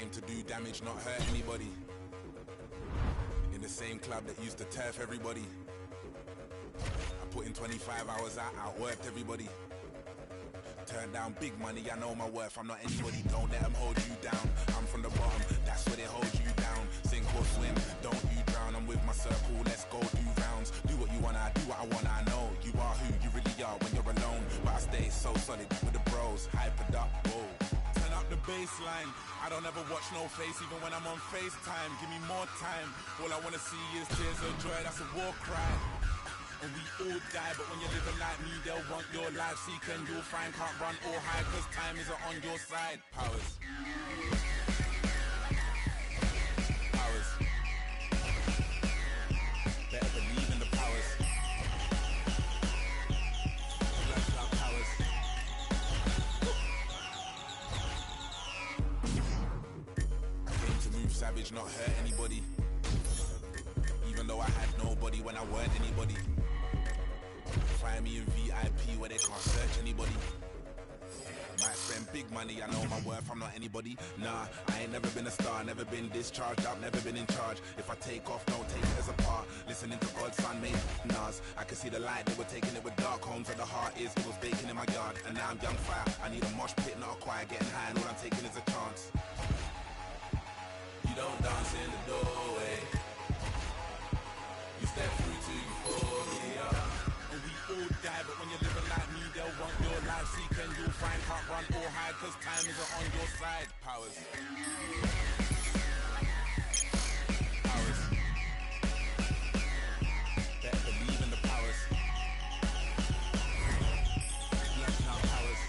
Came to do damage, not hurt anybody. In the same club that used to turf everybody. I put in 25 hours out, outworked everybody. Turn down big money, I know my worth, I'm not anybody. Don't let them hold you down. I'm from the bottom, that's where they hold you down. Sink or swim, don't you drown. I'm with my circle, let's go do rounds. Do what you wanna, I do what I wanna. I know you are who you really are when you're alone. But I stay so solid with the bros, hypered up, whoa. Turn up the baseline, I don't ever watch no face even when I'm on FaceTime. Give me more time, all I wanna see is tears of joy, that's a war cry. And we all die, but when you're living like me, they'll want your life. Seek and you'll find, can't run or hide, cause time isn't on your side. Powers. Powers. Better believe in the powers. Blood cloud powers. I came to move savage, not hurt anybody. Even though I had nobody when I weren't anybody. Find me in VIP where they can't search anybody. Might spend big money, I know my worth, I'm not anybody. Nah, I ain't never been a star, never been discharged, I've never been in charge. If I take off, don't take it as a part. Listening to God's son made Nas. I can see the light, they were taking it with dark. Homes where the heart is, it was baking in my yard. And now I'm young fire, I need a mosh pit, not a choir. Getting high and all I'm taking is a chance. You don't dance in the doorway, you step through to euphoria. And we all die, but when you're living like me, they'll want your life. Seek and you'll find, can't run or hide, cause time isn't on your side. Powers. Powers. Better believe in the powers. Blood cloud powers.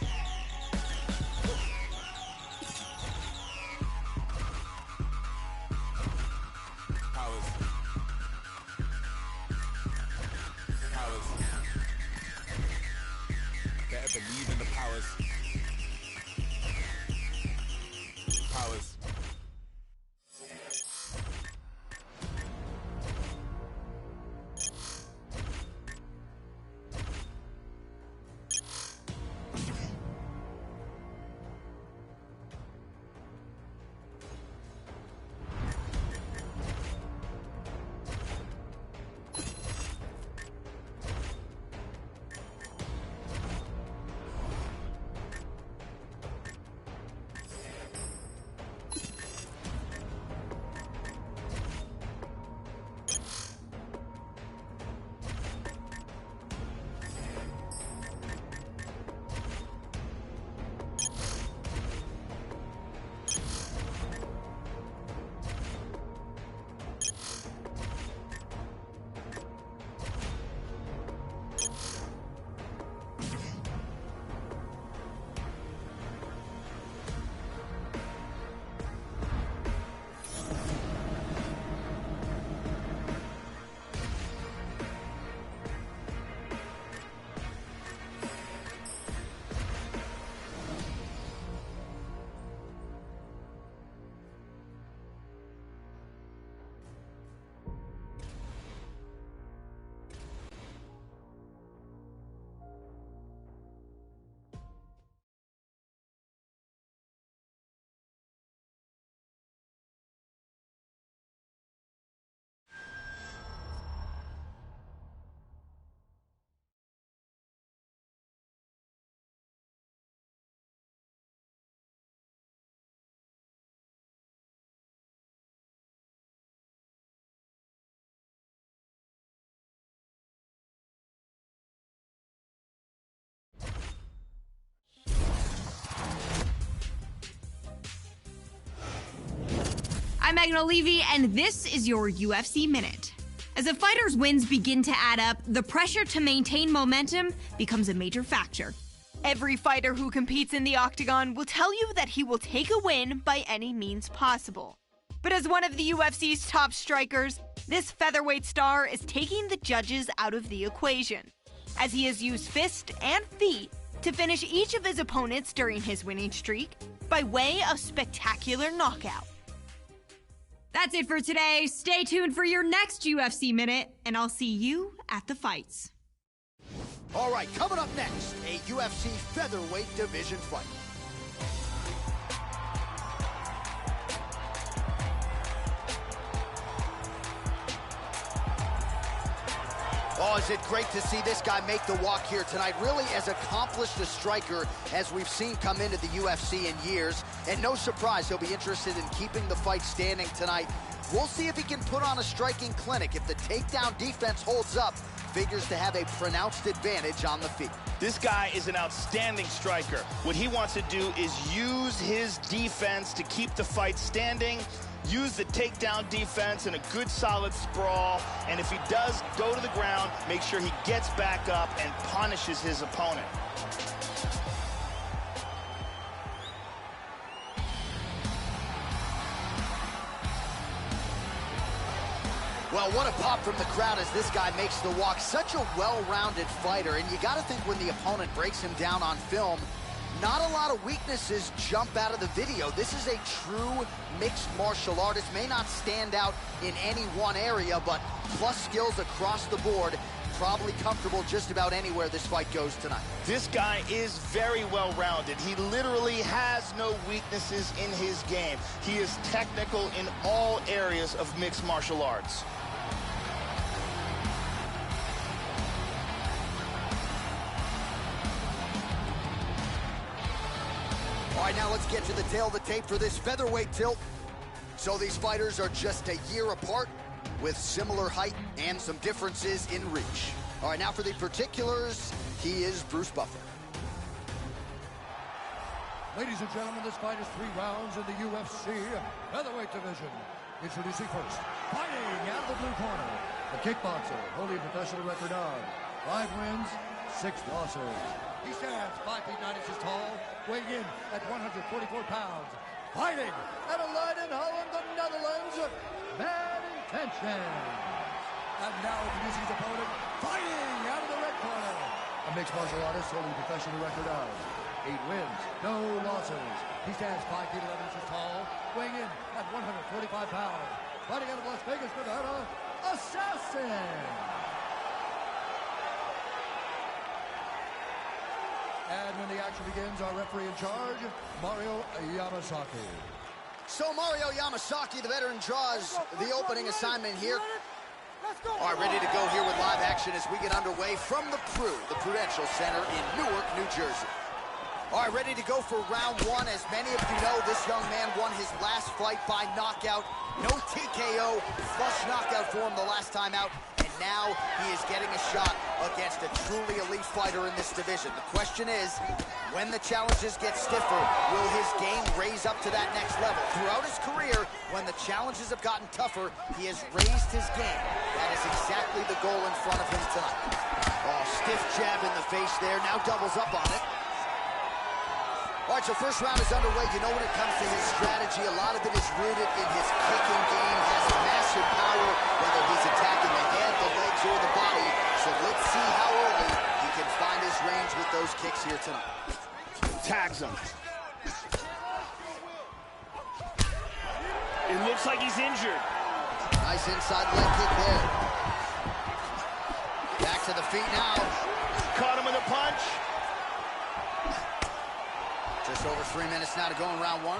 Powers. Powers. Better believe in the powers. Powers. I'm Megan O'Leary, and this is your UFC Minute. As a fighter's wins begin to add up, the pressure to maintain momentum becomes a major factor. Every fighter who competes in the octagon will tell you that he will take a win by any means possible. But as one of the UFC's top strikers, this featherweight star is taking the judges out of the equation, as he has used fist and feet to finish each of his opponents during his winning streak by way of spectacular knockout. That's it for today. Stay tuned for your next UFC Minute, and I'll see you at the fights. All right, coming up next, a UFC featherweight division fight. Oh, is it great to see this guy make the walk here tonight. Really as accomplished a striker as we've seen come into the UFC in years. And no surprise, he'll be interested in keeping the fight standing tonight. We'll see if he can put on a striking clinic. If the takedown defense holds up, figures to have a pronounced advantage on the feet. This guy is an outstanding striker. What he wants to do is use his defense to keep the fight standing, use the takedown defense and a good solid sprawl, and if he does go to the ground, make sure he gets back up and punishes his opponent. Well, what a pop from the crowd as this guy makes the walk. Such a well-rounded fighter, and you got to think when the opponent breaks him down on film, not a lot of weaknesses jump out of the video. This is a true mixed martial artist. May not stand out in any one area, but plus skills across the board. Probably comfortable just about anywhere this fight goes tonight. This guy is very well-rounded. He literally has no weaknesses in his game. He is technical in all areas of mixed martial arts. All right, now let's get to the tail of the tape for this featherweight tilt. So these fighters are just a year apart with similar height and some differences in reach. All right, now for the particulars, he is Bruce Buffer. Ladies and gentlemen, this fight is 3 rounds in the UFC featherweight division. Introducing first, fighting out of the blue corner, the kickboxer, holding a professional record of 5 wins, 6 losses. He stands 5 feet 9 inches tall, weighing in at 144 pounds. Fighting out of Leiden, Holland, the Netherlands, Bad Intentions. And now introducing his opponent, fighting out of the red corner, a mixed martial artist holding a professional record of 8 wins, no losses. He stands 5 feet 11 inches tall, weighing in at 145 pounds. Fighting out of Las Vegas, Nevada, Assassin. And when the action begins, our referee in charge, Mario Yamasaki. So Mario Yamasaki, the veteran, draws the opening assignment here. All right, ready to go here with live action as we get underway from the Prudential Center in Newark, New Jersey. All right, ready to go for round 1. As many of you know, this young man won his last fight by knockout. No TKO, flush knockout for him the last time out. And now he is getting a shot against a truly elite fighter in this division. The question is, when the challenges get stiffer, will his game raise up to that next level? Throughout his career, when the challenges have gotten tougher, he has raised his game. That is exactly the goal in front of him tonight. Oh, stiff jab in the face there, now doubles up on it. All right, so first round is underway. You know, when it comes to his strategy, a lot of it is rooted in his kicking game. He has massive power, whether he's attacking the head, the legs, or the body. So let's see how early he can find his range with those kicks here tonight. Tags him. It looks like he's injured. Nice inside leg kick there. Back to the feet now. Caught him with a punch. Just over 3 minutes now to go in round 1.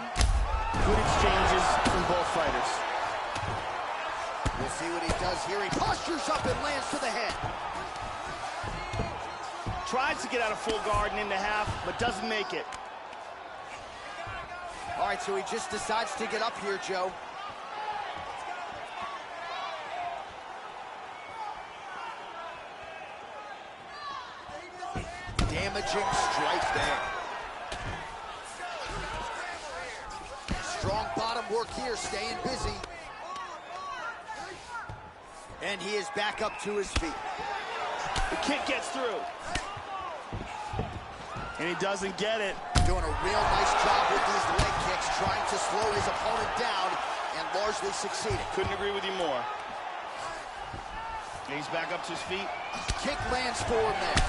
Good exchanges from both fighters. We'll see what he does here. He postures up and lands to the head. Tries to get out of full guard and into half, but doesn't make it. All right, so he just decides to get up here, Joe. Damaging strike there. Strong bottom work here, staying busy. And he is back up to his feet. The kick gets through. And he doesn't get it. Doing a real nice job with these leg kicks, trying to slow his opponent down, and largely succeeding. Couldn't agree with you more. And he's back up to his feet. Kick lands for him there.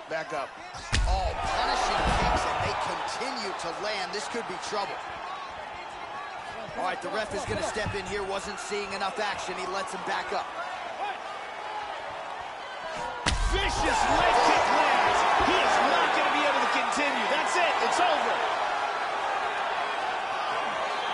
Back up. Oh, punishing kicks, and they continue to land. This could be trouble. All right, the ref is going to step in here. Wasn't seeing enough action. He lets him back up. vicious leg kick lands. He is not going to be able to continue. That's it. It's over.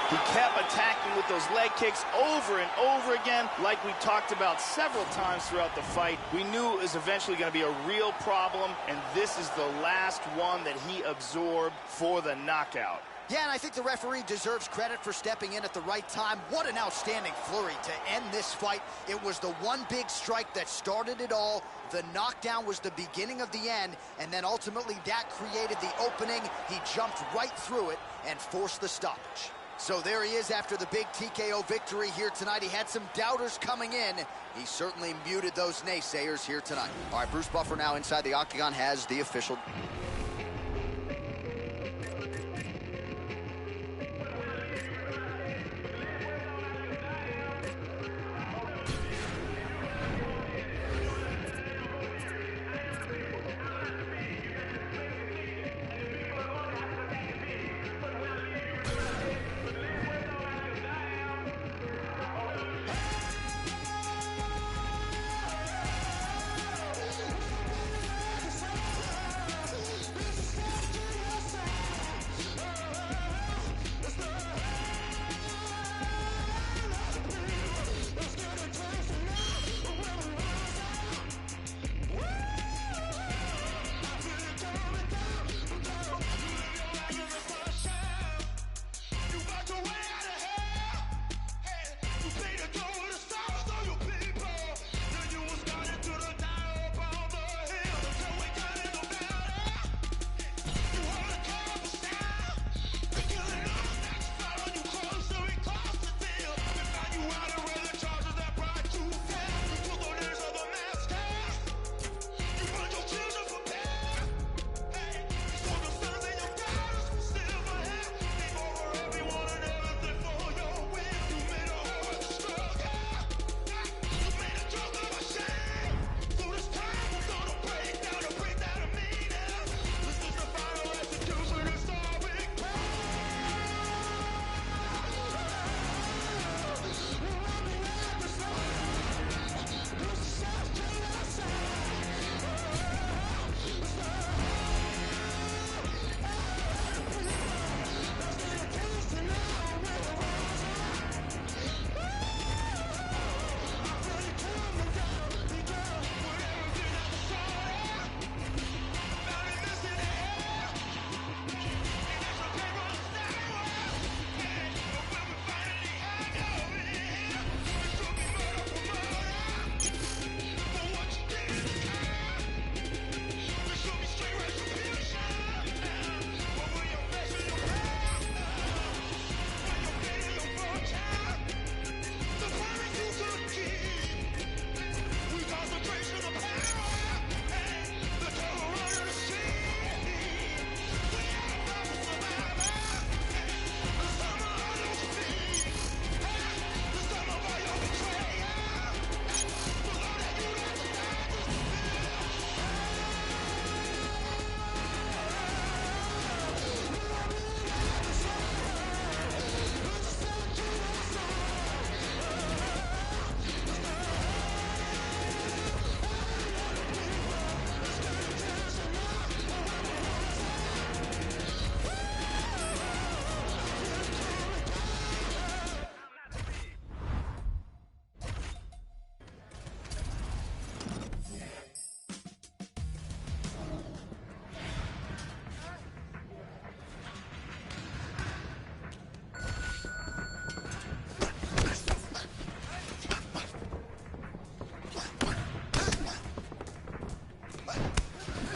He kept attacking with those leg kicks over and over again, like we talked about several times throughout the fight. We knew it was eventually going to be a real problem, and this is the last one that he absorbed for the knockout. Yeah, and I think the referee deserves credit for stepping in at the right time. What an outstanding flurry to end this fight. It was the one big strike that started it all. The knockdown was the beginning of the end, and then ultimately that created the opening. He jumped right through it and forced the stoppage. So there he is after the big TKO victory here tonight. He had some doubters coming in. He certainly muted those naysayers here tonight. All right, Bruce Buffer now inside the octagon has the official...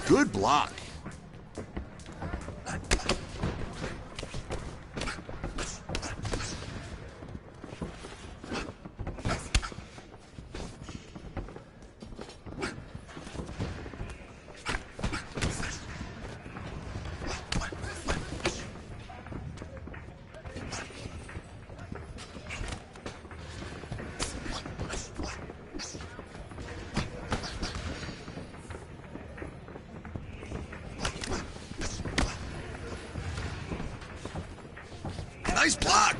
Good block. Nice block.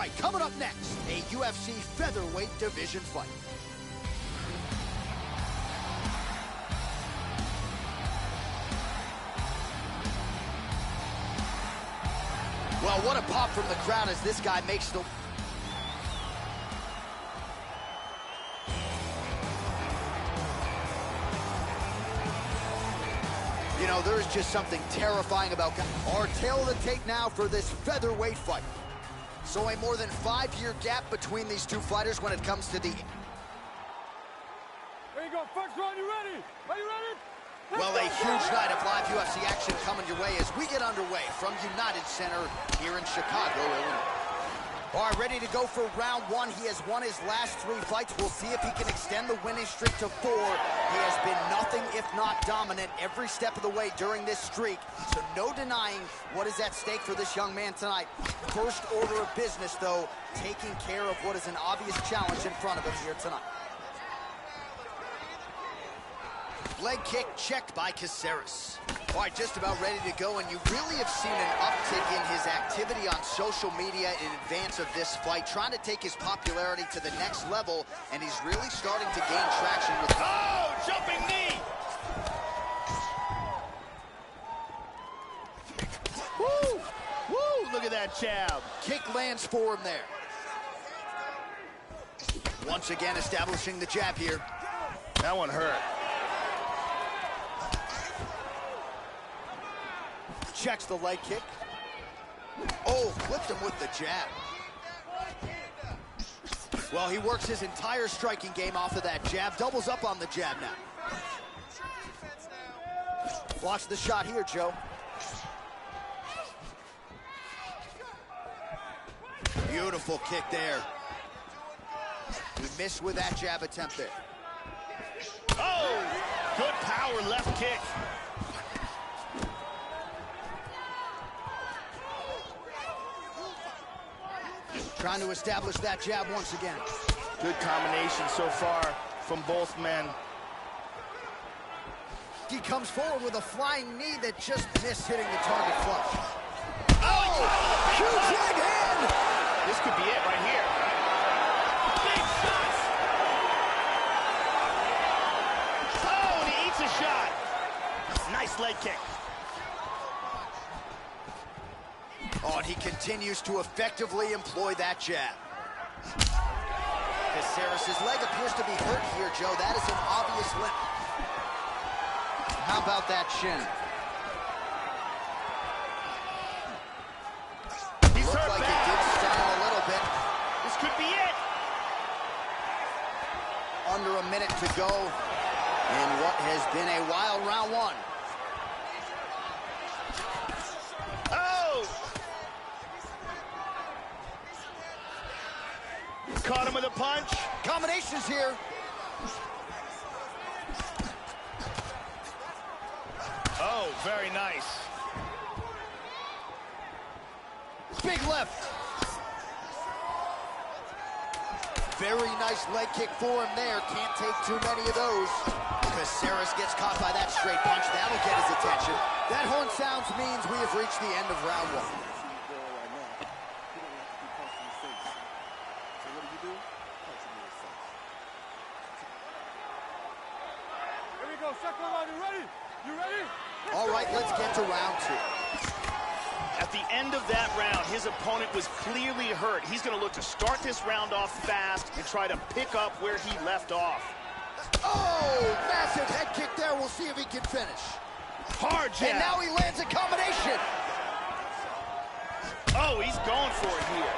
right, coming up next, a UFC featherweight division fight. Well, what a pop from the crowd as this guy makes the... You know, there is just something terrifying about... Our tail of the tape now for this featherweight fight. So a more than 5-year gap between these two fighters when it comes to the... There you go, first round, you ready? Are you ready? Well, a huge night of live UFC action coming your way as we get underway from United Center here in Chicago, Illinois. All right, ready to go for round one. He has won his last 3 fights. We'll see if he can extend the winning streak to 4. He has been nothing if not dominant every step of the way during this streak. So no denying what is at stake for this young man tonight. First order of business, though, taking care of what is an obvious challenge in front of him here tonight. Leg kick checked by Caceres. All right, just about ready to go, and you really have seen an uptick in his activity on social media in advance of this fight, trying to take his popularity to the next level, and he's really starting to gain traction with... Oh, jumping knee! Woo! Woo! Look at that jab. Kick lands for him there. Once again establishing the jab here. That one hurt. Checks the leg kick. Oh, clipped him with the jab. Well, he works his entire striking game off of that jab. Doubles up on the jab now. Watch the shot here, Joe. Beautiful kick there. He missed with that jab attempt there. Oh, good power left kick. Trying to establish that jab once again. Good combination so far from both men. He comes forward with a flying knee that just missed hitting the target flush. Oh! Huge right hand! This could be it right here. Big shots! Oh, and he eats a shot. Nice leg kick. Oh, and he continues to effectively employ that jab. Caceres' leg appears to be hurt here, Joe. That is an obvious limp. How about that shin? He's Looked hurt like bad. it did stall a little bit. This could be it. Under a minute to go in what has been a wild round one. Oh! Caught him with a punch. Combinations here. Oh, very nice. Big left. Very nice leg kick for him there. Can't take too many of those. Caceres gets caught by that straight punch. That'll get his attention. That horn sounds means we have reached the end of round one. Here we go, second round, you ready? You ready? All right, let's get to round 2. At the end of that round, his opponent was clearly hurt. He's going to look to start this round off fast and try to pick up where he left off. Oh, massive head kick there. We'll see if he can finish. Hard jab. And now he lands a combination. Oh, he's going for it here.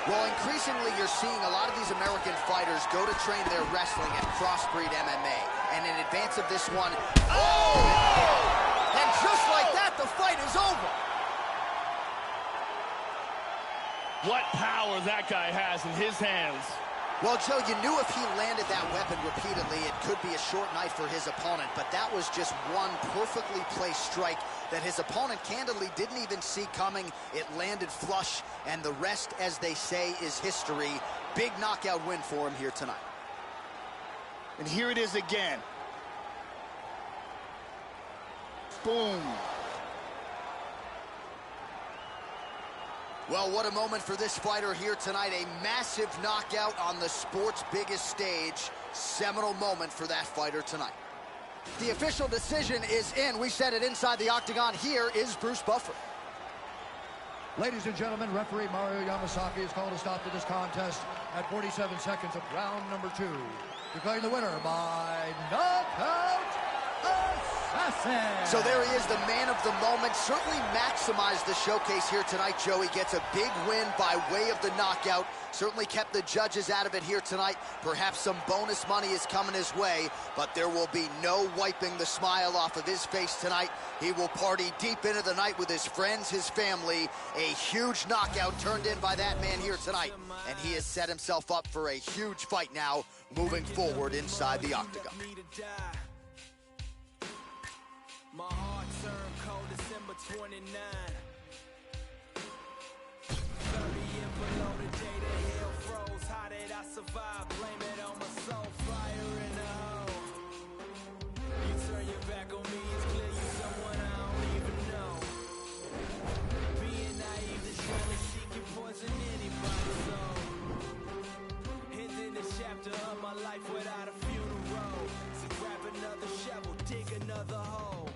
Well, increasingly, you're seeing a lot of these American fighters go to train their wrestling at Crossbreed MMA. And in advance of this one, and just like that, the fight is over. What power that guy has in his hands. Well, Joe, you knew if he landed that weapon repeatedly, it could be a short night for his opponent, but that was just one perfectly placed strike that his opponent candidly didn't even see coming. It landed flush, and the rest, as they say, is history. Big knockout win for him here tonight. And here it is again. Boom. Well, what a moment for this fighter here tonight. A massive knockout on the sport's biggest stage. Seminal moment for that fighter tonight. The official decision is in. We said it inside the octagon. Here is Bruce Buffer. Ladies and gentlemen, referee Mario Yamasaki has called a stop to this contest at 47 seconds of round number 2. Declaring the winner by knockout assassin. So there he is, the man of the moment. Certainly maximized the showcase here tonight, Joey. Gets a big win by way of the knockout. Certainly kept the judges out of it here tonight. Perhaps some bonus money is coming his way, but there will be no wiping the smile off of his face tonight. He will party deep into the night with his friends, his family. A huge knockout turned in by that man here tonight, and he has set himself up for a huge fight now moving forward inside the octagon. My heart turned cold December 29. 30 and below the day the hell froze. How did I survive? Blame it on my soul. Fire in the hole. You turn your back on me, it's clear you someone I don't even know. Being naive is really seeking poison anybody's soul. Ending the chapter of my life without a funeral. So grab another shovel, dig another hole.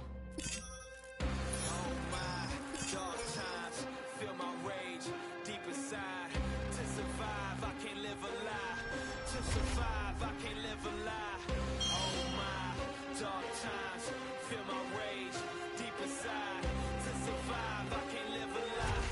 Dark times, feel my rage deep inside. To survive, I can't live a lie. To survive, I can't live a lie. Oh my, dark times, feel my rage deep inside. To survive, I can't live a lie.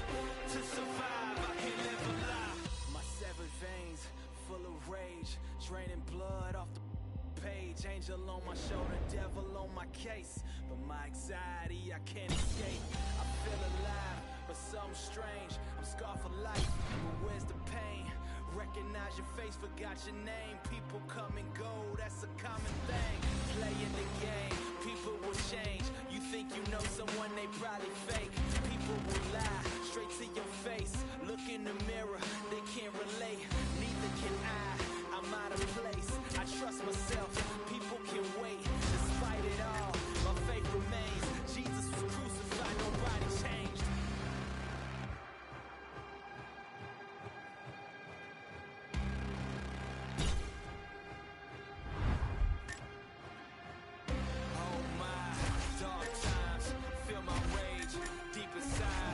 To survive, I can't live a lie. My severed veins full of rage, draining blood off the page. Angel on my shoulder, devil on my case. But my anxiety, I can't escape. I feel alive, but something strange. I'm scarred for life, but where's the pain? Recognize your face, forgot your name. People come and go, that's a common thing. Playing the game, people will change. You think you know someone, they probably fake. People will lie, straight to your face. Look in the mirror, they can't relate. Neither can I, I'm out of place. I trust myself, people can wait. Despite it all, my faith remains. Jesus was crucified, nobody changed. Oh my, dark times, feel my rage deep inside.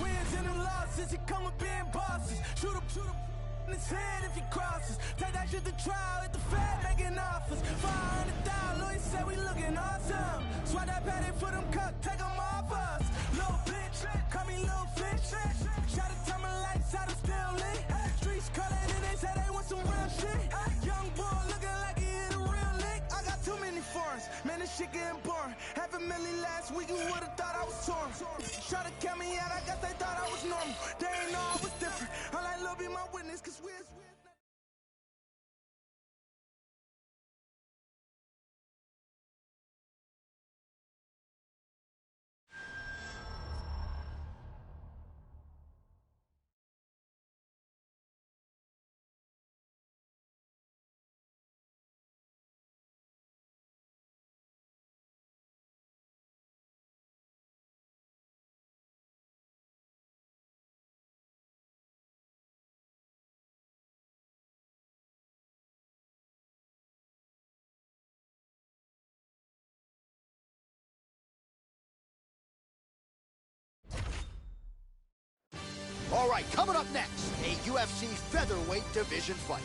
Wins and them losses, it come with being bosses. Shoot him in his head if he crosses. Take that shit to trial at the Fed making offers. 500,000, Louis said we looking awesome. Swat that patty for them cuck, take them off us. Little bitch, call me little fish. Shot to tell my lights out, I'm still lit. Streets calling and they say they want some real shit. Young boy looking like he hit a real lick. I got too many foreigns, man, this shit getting boring. $500,000 last week, you would've thought I was torn. Try to count me out, I guess they thought I was normal. They ain't know I was different. I like Lil be my witness, cause we're All right, coming up next, a UFC featherweight division fight.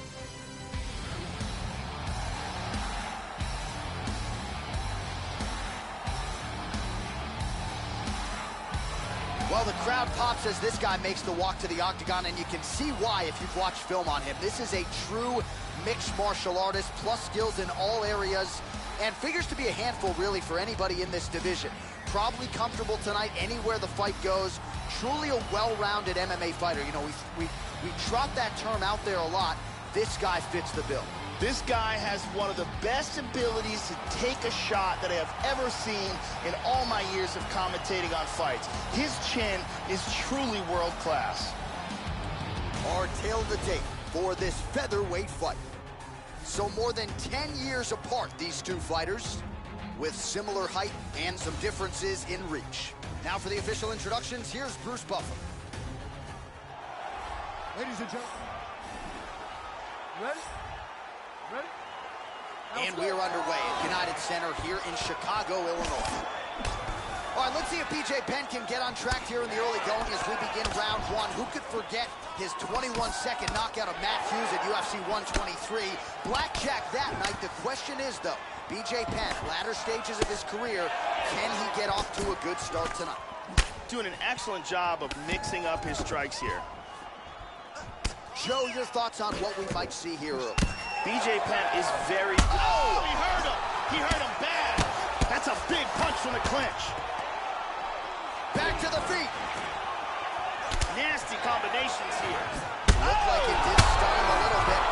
Well, the crowd pops as this guy makes the walk to the octagon, and you can see why if you've watched film on him. This is a true mixed martial artist, plus skills in all areas, and figures to be a handful, really, for anybody in this division. Probably comfortable tonight anywhere the fight goes. Truly a well-rounded MMA fighter. You know, we trot that term out there a lot. This guy fits the bill. This guy has one of the best abilities to take a shot that I have ever seen in all my years of commentating on fights. His chin is truly world-class. Our tale of the tape for this featherweight fight. So more than 10 years apart, these two fighters, with similar height and some differences in reach. Now for the official introductions, here's Bruce Buffer. Ladies and gentlemen, ready? Ready? And we are underway at United Center here in Chicago, Illinois. All right, let's see if BJ Penn can get on track here in the early going as we begin round one. Who could forget his 21-second knockout of Matt Hughes at UFC 123? Blackjack that night. The question is, though, BJ Penn, latter stages of his career, can he get off to a good start tonight? Doing an excellent job of mixing up his strikes here. Joe, your thoughts on what we might see here early? BJ Penn is very... Oh, he hurt him! He hurt him bad! That's a big punch from the clinch. Back to the feet. Nasty combinations here. Looked like it did stun him a little bit.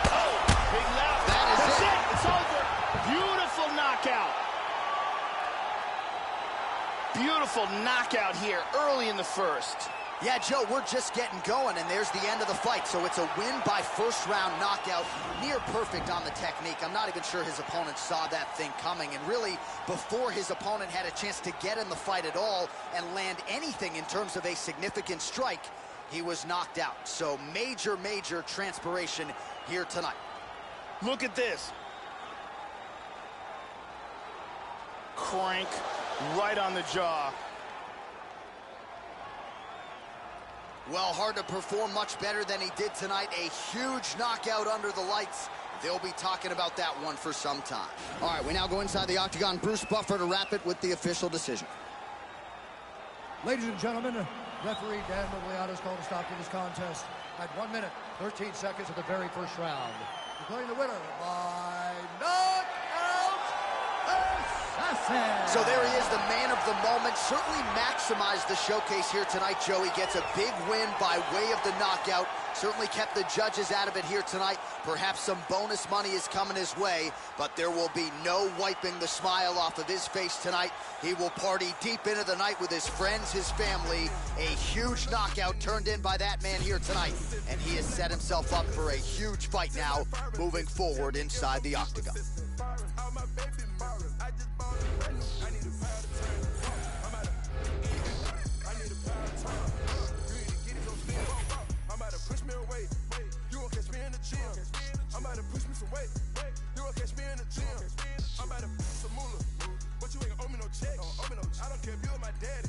Oh, big left. That's it. It's over. Beautiful knockout. Beautiful knockout here early in the first. Yeah, Joe, we're just getting going, and there's the end of the fight. So it's a win by first-round knockout, near perfect on the technique. I'm not even sure his opponent saw that thing coming. And really, before his opponent had a chance to get in the fight at all and land anything in terms of a significant strike, he was knocked out. So major, major transpiration here tonight. Look at this. Crank right on the jaw. Well, hard to perform much better than he did tonight. A huge knockout under the lights. They'll be talking about that one for some time. All right, we now go inside the octagon. Bruce Buffer to wrap it with the official decision. Ladies and gentlemen, referee Dan Migliato's called a stop to this contest at 1 minute, 13 seconds of the very first round. Declaring the winner by knockout assassin. So there he is, the man of the moment. Certainly maximized the showcase here tonight, Joe. He gets a big win by way of the knockout. Certainly kept the judges out of it here tonight. Perhaps some bonus money is coming his way, but there will be no wiping the smile off of his face tonight. He will party deep into the night with his friends, his family. A huge knockout turned in by that man here tonight, and he has set himself up for a huge fight now, moving forward inside the octagon. I'm about to push me some weight. You won't catch me in the gym. I'm about to put some moolah. But you ain't owe me no check. I don't care if you are my daddy.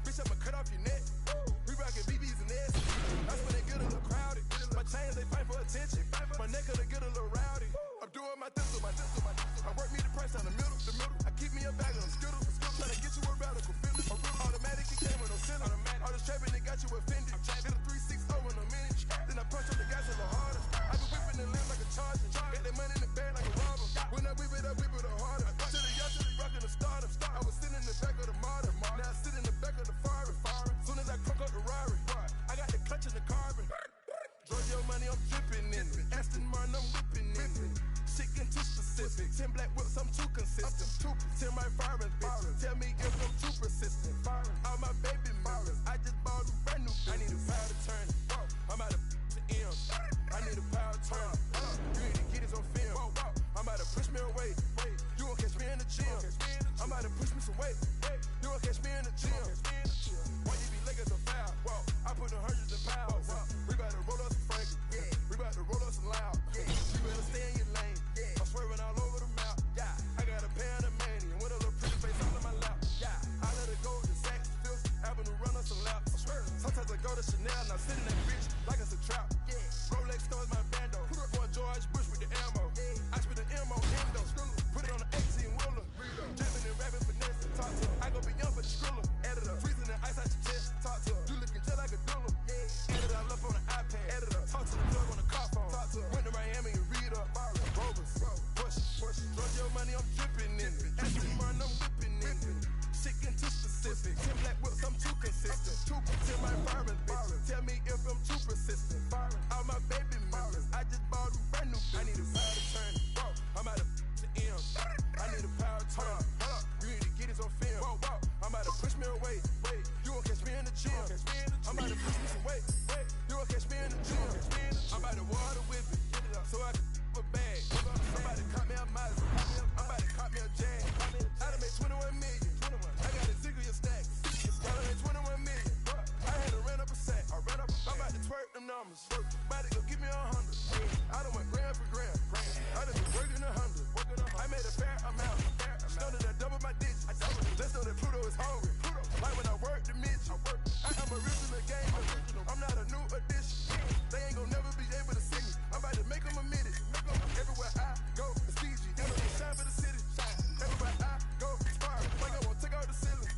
Bitch, I'ma cut off your neck. about to push me some weight. You gon' catch me in the gym. I'm about to water whip it, so I can a bag. I'm about to cop me a Mazda. I'm about to cop me a Jag. I done made 21 million. I got a ziggle your stacks. I done made 21 million. I had to rent up a sack. I'm about to twerk them numbers. About to go give me 100. I done went gram for gram. I done been working 100. I made a fair amount. Know that I doubled my digits. Let's know that Pluto is hungry. Like when I work the midget. I am original game. I'm not a new addition. They ain't gon' never be able to see me. I'm about to make them admit it. Everywhere I go, it's PG. Them is shine for the city. Everywhere I go, sparring. Like I won't take out the ceiling.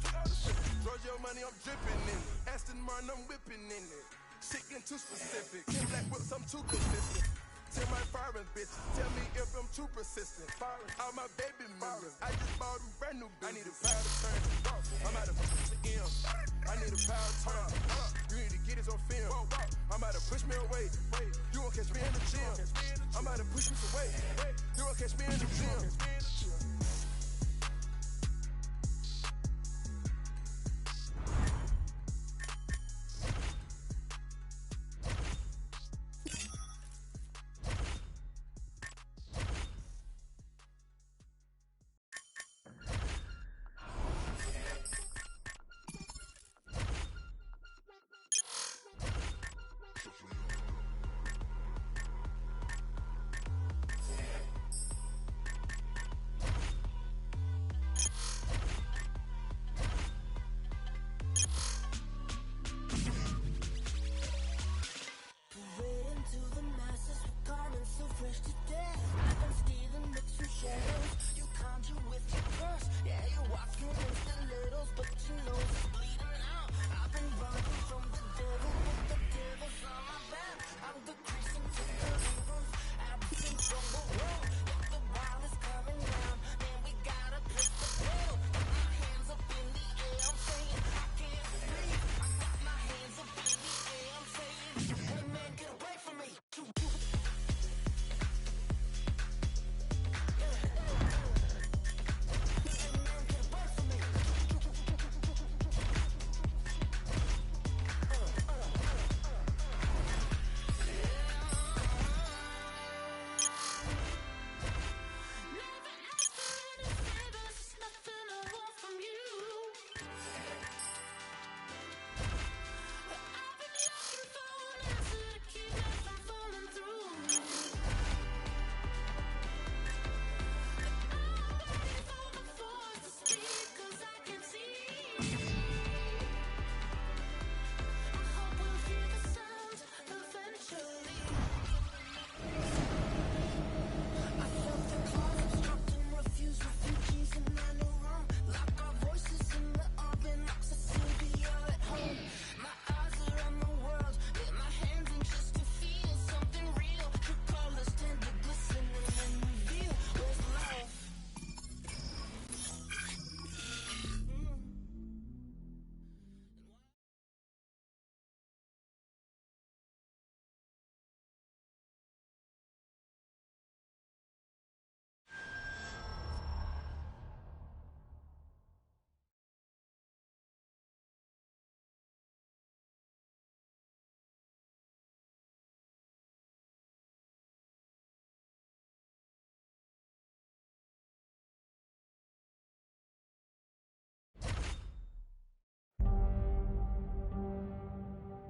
Giorgio money, I'm dripping in it. Aston Martin, I'm whipping in it. Shit getting too specific. Ten black whips, I'm too consistent. Tell my foreign bitch, tell me if I'm too persistent. All my baby mirrors, I just bought them brand new bitches. I need a power to turn. I'm out of the M. I need a power to turn. You need to get this on film. I'm about to push me away. You won't catch me in the gym. I'm about to push me some weight. You won't catch me in the gym.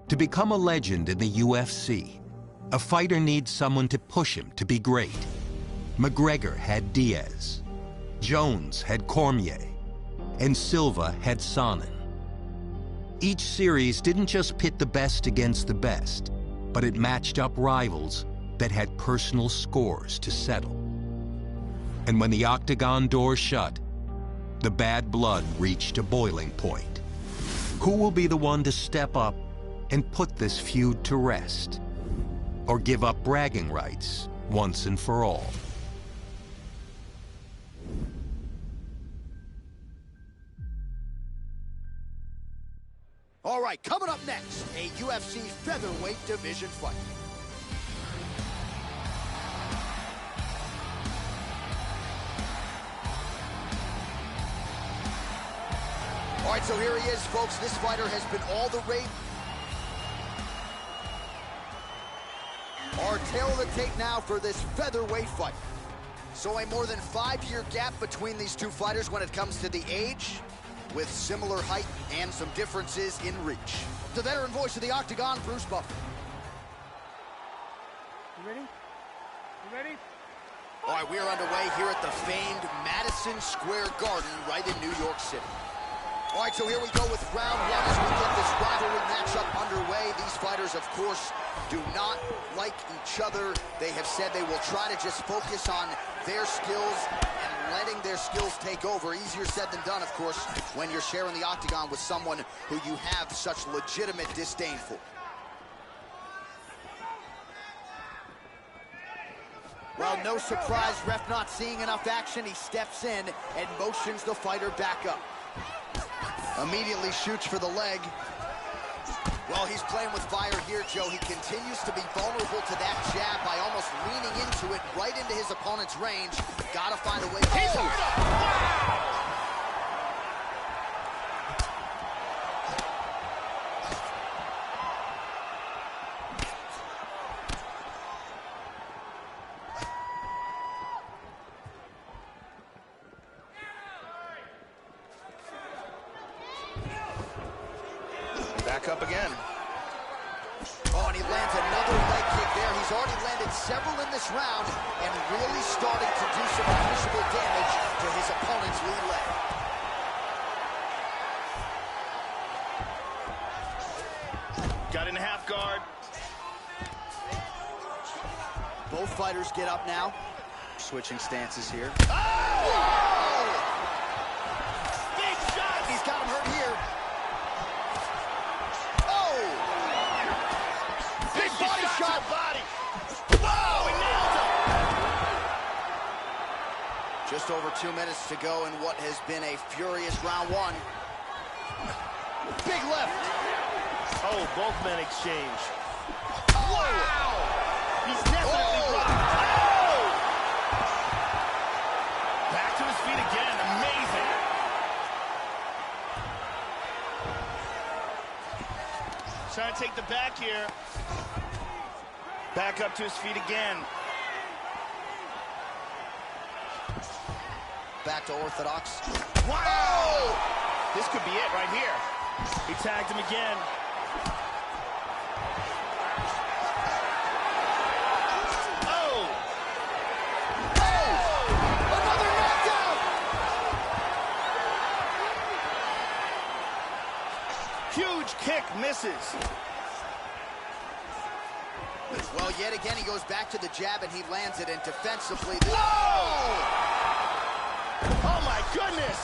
To become a legend in the UFC, a fighter needs someone to push him to be great. McGregor had Diaz, Jones had Cormier, and Silva had Sonnen. Each series didn't just pit the best against the best, but it matched up rivals that had personal scores to settle. And when the octagon door shut, the bad blood reached a boiling point. Who will be the one to step up and put this feud to rest? Or give up bragging rights once and for all? All right, coming up next, a UFC featherweight division fight. All right, so here he is, folks. This fighter has been all the rage. Our tail of the tape now for this featherweight fight. So a more than 5-year gap between these two fighters when it comes to the age, with similar height and some differences in reach. The veteran voice of the Octagon, Bruce Buffer. You ready? You ready? All right, we are underway here at the famed Madison Square Garden right in New York City. All right, so here we go with round one as we get this rivalry matchup underway. These fighters, of course, do not like each other. They have said they will try to just focus on their skills and letting their skills take over. Easier said than done, of course, when you're sharing the octagon with someone who you have such legitimate disdain for. Well, no surprise, ref not seeing enough action. He steps in and motions the fighter back up. Immediately shoots for the leg. Well, he's playing with fire here, Joe. He continues to be vulnerable to that jab by almost leaning into it right into his opponent's range. Gotta find a way. He's hurt him! Wow! Back up again. Oh, and he lands another leg kick there. He's already landed several in this round and really starting to do some appreciable damage to his opponent's lead leg. Got in half guard. Both fighters get up now. Switching stances here. Oh! Big shot! He's got him hurt here. Big body shot! Body. Whoa! He nailed him! Just over 2 minutes to go in what has been a furious round one. Big left. Oh, both men exchange. Oh. Wow! He's definitely rocked. Oh! Back to his feet again. Amazing. Trying to take the back here. Back up to his feet again. Back to orthodox. Wow! Oh! This could be it right here. He tagged him again. Oh! Oh! Another knockdown! Huge kick misses. Well, yet again, he goes back to the jab and he lands it, and defensively... Whoa! Oh, my goodness!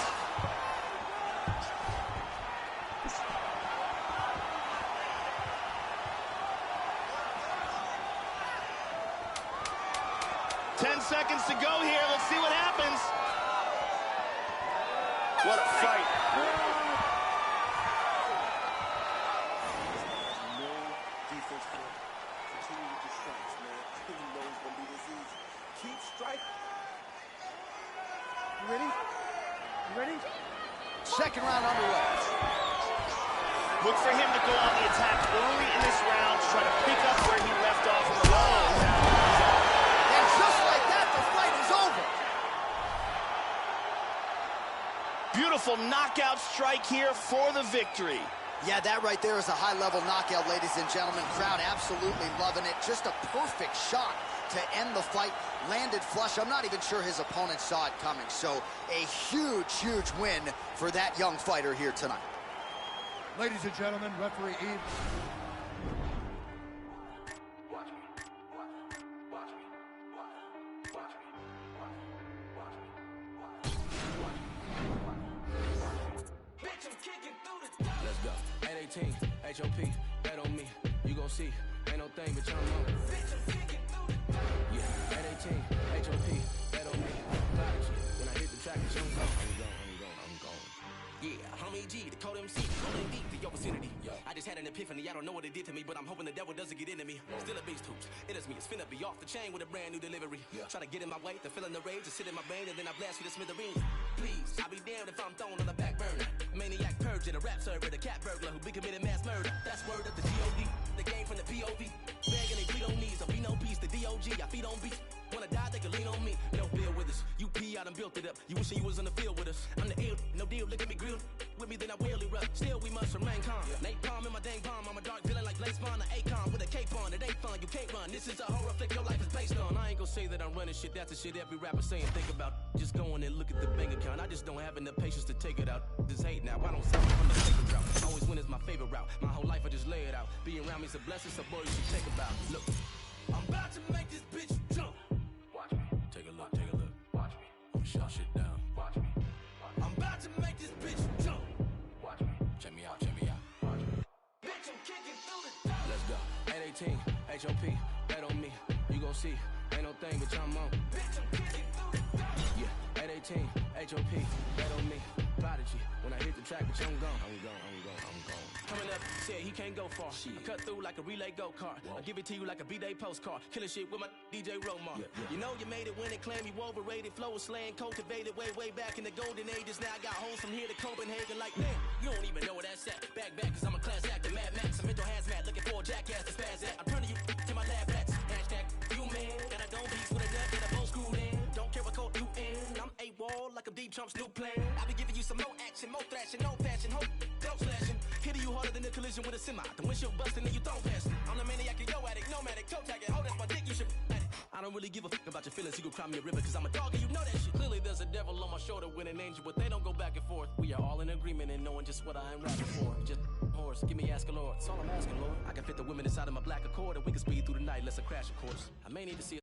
Ten seconds to go here. Let's see what happens. What a fight. Keep striking. You ready? You ready? Second round underway. Look for him to go on the attack early in this round to try to pick up where he left off in the round. And just like that, the fight is over. Beautiful knockout strike here for the victory. Yeah, that right there is a high-level knockout, ladies and gentlemen. Crowd absolutely loving it. Just a perfect shot to end the fight. Landed flush. I'm not even sure his opponent saw it coming. So a huge, huge win for that young fighter here tonight. Ladies and gentlemen, referee Eve. Let's go. 818, HOP, bet on me. You gon' see. Ain't no thing, but y'all know. Yeah, 818, HOP, bet on me. When I hit the track, it's on. I'm gone. Yeah, homie G, the code MC, rolling deep to your vicinity. I just had an epiphany, I don't know what it did to me, but I'm hoping the devil doesn't get into me. Still a beast hoops, it is me, it's finna be off the chain with a brand new delivery. Try to get in my way, the feeling the rage, to sit in my brain, and then I blast you to smithereens. Please, I'll be damned if I'm thrown on the back burner. Maniac purging, a rap server, the cat burglar who be committing mass murder. That's word of the G.O.D., the game from the P.O.V. Begging they plead on knees, I'll be no built it up. You wishing you was on the field with us. I'm the ill, no deal, look at me grill. With me, then I will erupt. Still, we must remain calm. Nate Palm in my dang palm. I'm a dark villain like Blaze Vaughn or Akon with a cape on. It ain't fun, you can't run. This is a horror flick your life is based on. I ain't gonna say that I'm running shit. That's the shit every rapper saying. Think about just going and look at the bank account. I just don't have enough patience to take it out. This hate now, I don't suffer from the favorite route. Always win is my favorite route. My whole life I just lay it out. Being around me's a blessing, so boy, you should take about. Look, I'm about to make this bitch jump. Watch me. Take a look, take a look. Watch me. I'm shut shit down. Watch me. I'm about to make this bitch jump. Watch me. Check me out, check me out. Watch me. Bitch, I'm kicking through the door. Let's go. 818, HOP, bet on me. You gon' see, ain't no thing but I'm on. Bitch, I'm kicking through the door. Yeah, 818, HOP, bet on me. Prodigy, when I hit the track, bitch, I'm gone. I'm gone. Coming up, said he can't go far. I cut through like a relay go-kart. I give it to you like a B-Day postcard. Killing shit with my DJ Romar. You know you made it when it claimed you overrated. Flow was slang, cultivated way back in the golden ages. Now I got hoes from here to Copenhagen like, man, you don't even know where that's at. Back, cause I'm a class actor, Mad Max. I'm into hazmat, looking for a jackass to spaz at. I'm turning you to my lab rats. Hashtag, you man, and I don't beef with a nut and a bow screwed in. Don't care what code you in. I'm A-Wall like I'm Deep Trump's new plan. I be giving you some more action, more thrashing, no fashion, hope, don't slashing. Hitting you harder than a collision with a semi. The windshield busting and you don't pass it. I'm the maniac and yo addict, nomadic, toe tagging. Hold that's my dick, you should at it. I don't really give a fuck about your feelings. You go cry me a river cause I'm a dog and you know that shit. Clearly there's a devil on my shoulder with an angel, but they don't go back and forth. We are all in agreement in knowing just what I am rapping for. Just horse, give me asking Lord. That's all I'm asking, Lord. I can fit the women inside of my black Accord and we can speed through the night, let's crash of course. I may need to see